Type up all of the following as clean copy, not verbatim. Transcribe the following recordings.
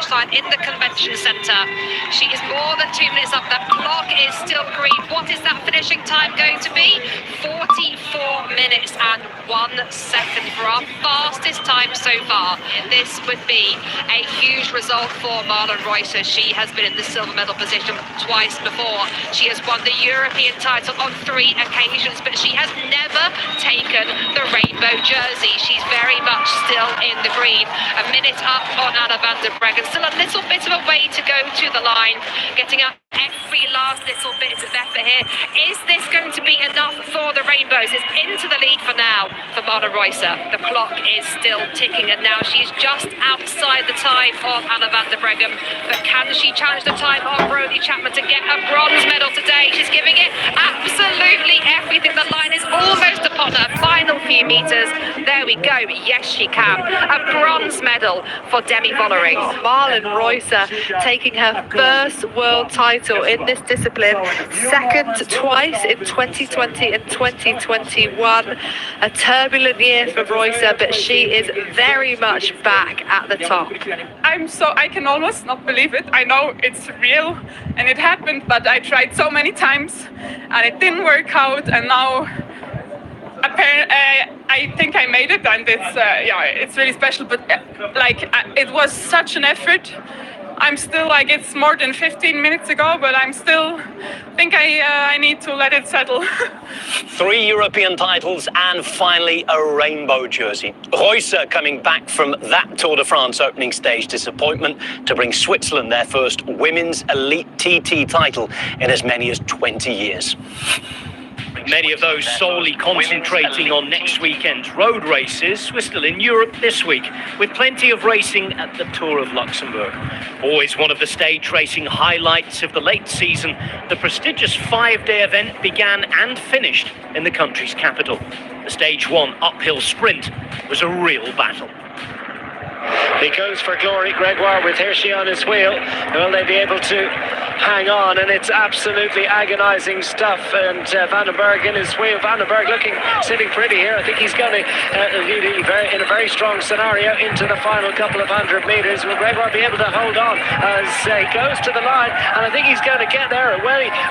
sign in the convention centre. She is more than 2 minutes up. The clock is still green. What is that finishing time going to be? 44 minutes and 1 second for our fastest time so far. This would be a huge result for Marlon Reusser. She has been in the silver medal position twice before. She has won the European title on 3 occasions, but she has never taken the rainbow jersey. She's very much still in the green. A minute up on Anna van der Breggen. Still a little bit of a way to go to the line. Getting up every last little bit of effort here. Is this going to be enough for the Rainbows? It's into the lead for now for Marlon Reusser. The clock is still ticking, and now she's just outside the time of Anna van der Breggen. But can she challenge the time of Brodie Chapman to get a bronze medal today? She's giving it absolutely everything. The line is almost upon her. Final few meters. There we go. Yes, she can. A bronze medal for Demi Vollering. Marlon Reusser taking her first world title in this discipline, second twice in 2020 and 2021. A turbulent year for Reusser, but she is very much back at the top. I can almost not believe it. I know it's real and it happened, but I tried so many times and it didn't work out, and now I think I made it, and it's really special. But it was such an effort. I'm still it's more than 15 minutes ago, but I'm still think I need to let it settle. 3 European titles and finally a rainbow jersey. Reusser coming back from that Tour de France opening stage disappointment to bring Switzerland their first women's elite TT title in as many as 20 years. Many of those solely concentrating on next weekend's road races. We're still in Europe this week, with plenty of racing at the Tour of Luxembourg. Always one of the stage racing highlights of the late season, the prestigious 5-day event began and finished in the country's capital. The Stage 1 uphill sprint was a real battle. He goes for glory, Gregoire, with Hirschi on his wheel. Will they be able to hang on? And it's absolutely agonising stuff. And Van den Berg in his wheel. Van den Berg sitting pretty here. I think he's going to lead in a very strong scenario into the final couple of 100 metres. Will Gregoire be able to hold on as he goes to the line? And I think he's going to get there.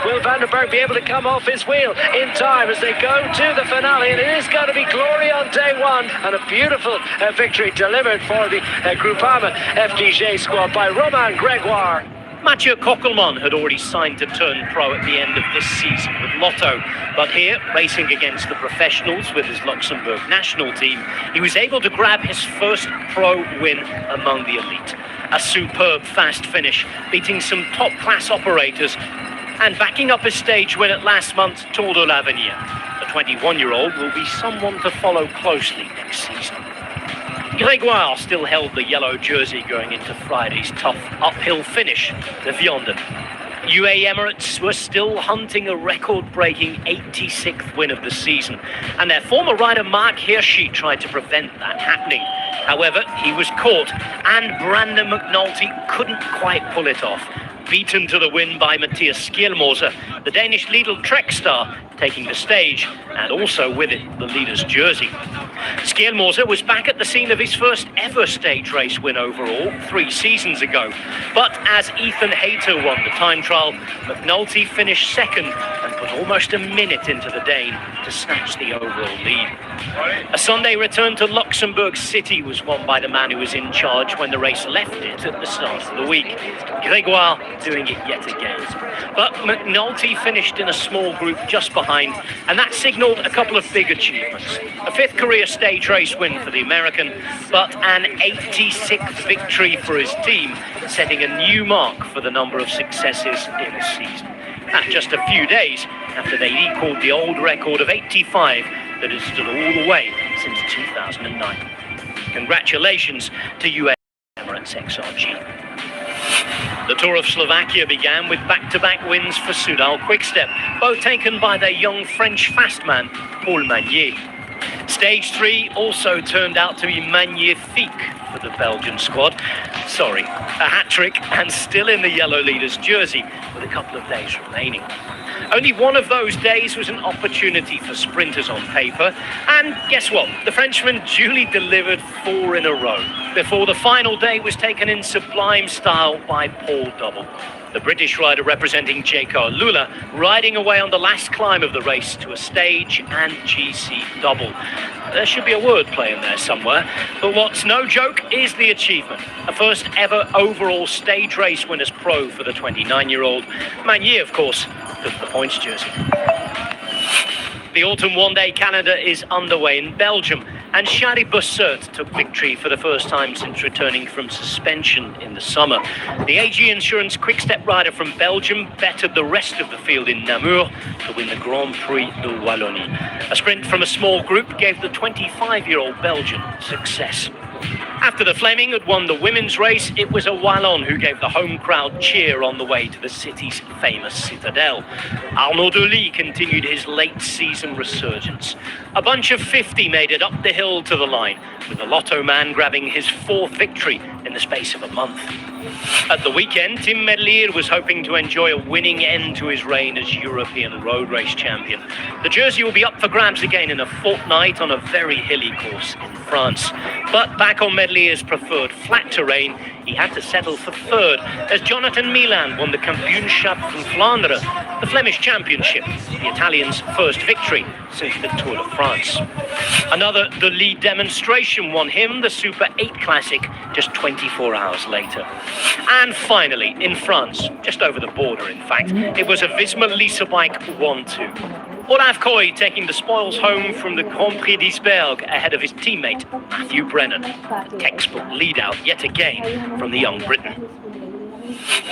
Will Van den Berg be able to come off his wheel in time as they go to the finale? And it is going to be glory on day one, and a beautiful victory delivered for the Groupama FDJ squad by Romain Gregoire. Mathieu Kokelman had already signed to turn pro at the end of this season with Lotto, but here, racing against the professionals with his Luxembourg national team, he was able to grab his first pro win among the elite. A superb fast finish, beating some top-class operators and backing up his stage win at last month's Tour de l'Avenir. The 21-year-old will be someone to follow closely next season. Gregoire still held the yellow jersey going into Friday's tough uphill finish to Vianden. UAE Emirates were still hunting a record-breaking 86th win of the season, and their former rider Mark Hirschi tried to prevent that happening. However, he was caught, and Brandon McNulty couldn't quite pull it off. Beaten to the win by Matthias Skjelmose, the Danish Lidl Trek star taking the stage, and also with it the leader's jersey. Skjelmose was back at the scene of his first ever stage race win overall 3 seasons ago. But as Ethan Hayter won the time trial, McNulty finished second and put almost a minute into the Dane to snatch the overall lead. A Sunday return to Luxembourg City was won by the man who was in charge when the race left it at the start of the week. Gregoire doing it yet again. But McNulty finished in a small group just behind, and that signalled a couple of big achievements. A 5th career stage race win for the American, but an 86th victory for his team, setting a new mark for the number of successes in the season. And just a few days after they equalled the old record of 85 that has stood all the way since 2009. Congratulations to UAE Emirates XRG. The Tour of Slovakia began with back-to-back wins for Soudal Quickstep, both taken by their young French fast man, Paul Magnier. Stage 3 also turned out to be magnifique for the Belgian squad. Sorry, a hat-trick and still in the yellow leader's jersey with a couple of days remaining. Only one of those days was an opportunity for sprinters on paper. And guess what? The Frenchman duly delivered 4 in a row before the final day was taken in sublime style by Paul Double. The British rider representing J.K. Lula riding away on the last climb of the race to a stage and GC double. There should be a wordplay in there somewhere, but what's no joke is the achievement. A first ever overall stage race winner's pro for the 29-year-old. Magnier, of course, took the points jersey. The autumn one-day Canada is underway in Belgium, and Shari Bossert took victory for the first time since returning from suspension in the summer. The AG Insurance Quick-Step rider from Belgium bettered the rest of the field in Namur to win the Grand Prix de Wallonie. A sprint from a small group gave the 25-year-old Belgian success. After the Fleming had won the women's race, it was a Wallon who gave the home crowd cheer on the way to the city's famous citadel. Arnaud Delis continued his late-season resurgence. A bunch of 50 made it up the hill to the line, with the Lotto man grabbing his 4th victory in the space of a month. At the weekend, Tim Merlier was hoping to enjoy a winning end to his reign as European road race champion. The jersey will be up for grabs again in a fortnight on a very hilly course in France. But back on Merlier's preferred flat terrain, he had to settle for 3rd as Jonathan Milan won the Kampioenschap van Vlaanderen, the Flemish championship, the Italian's first victory since the Tour de France. Another Delis demonstration won him the Super 8 Classic just 24 hours later. And finally, in France, just over the border in fact, it was a Visma Lease bike 1-2. Olaf Koy taking the spoils home from the Grand Prix d'Isberg ahead of his teammate Matthew Brennan. Textbook lead-out yet again from the young Briton.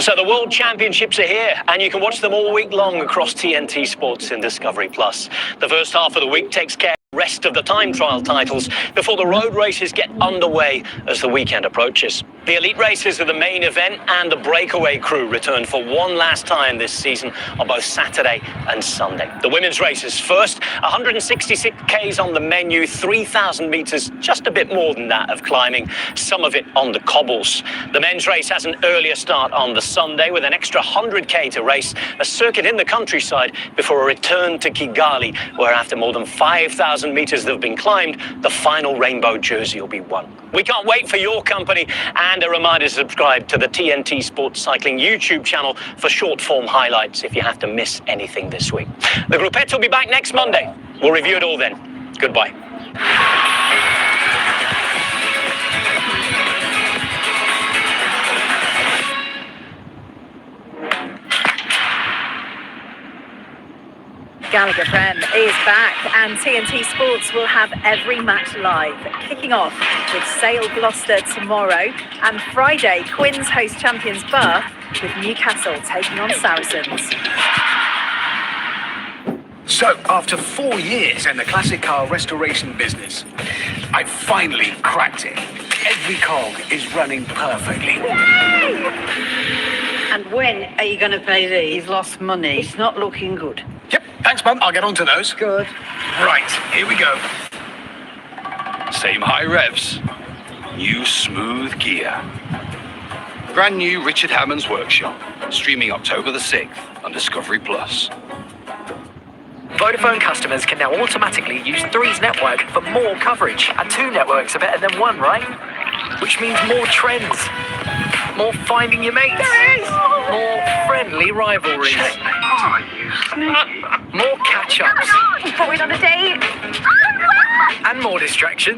So the World Championships are here, and you can watch them all week long across TNT Sports in Discovery+. The first half of the week takes care of the rest of the time trial titles before the road races get underway as the weekend approaches. The elite races are the main event, and the breakaway crew return for one last time this season on both Saturday and Sunday. The women's races first, 166 Ks on the menu, 3,000 metres, just a bit more than that of climbing, some of it on the cobbles. The men's race has an earlier start on the Sunday with an extra 100k to race, a circuit in the countryside before a return to Kigali, where after more than 5,000 metres that have been climbed, the final rainbow jersey will be won. We can't wait for your company, and a reminder to subscribe to the TNT Sports Cycling YouTube channel for short-form highlights if you have to miss anything this week. The Groupettes will be back next Monday. We'll review it all then. Goodbye. Gallagher Prem is back, and TNT Sports will have every match live, kicking off with Sale Gloucester tomorrow, and Friday, Quins host champions Bath, with Newcastle taking on Saracens. So, after 4 years in the classic car restoration business, I finally cracked it. Every cog is running perfectly. And when are you going to pay these? He's lost money. It's not looking good. Yep, thanks, Mum. I'll get on to those. Good. Right, here we go. Same high revs. New smooth gear. Brand new Richard Hammond's Workshop. Streaming October the 6th on Discovery+. Vodafone customers can now automatically use Three's network for more coverage. And 2 networks are better than 1, right? Which means more trends, more finding your mates, more friendly rivalries, more catch-ups, Going on a date? and more distractions.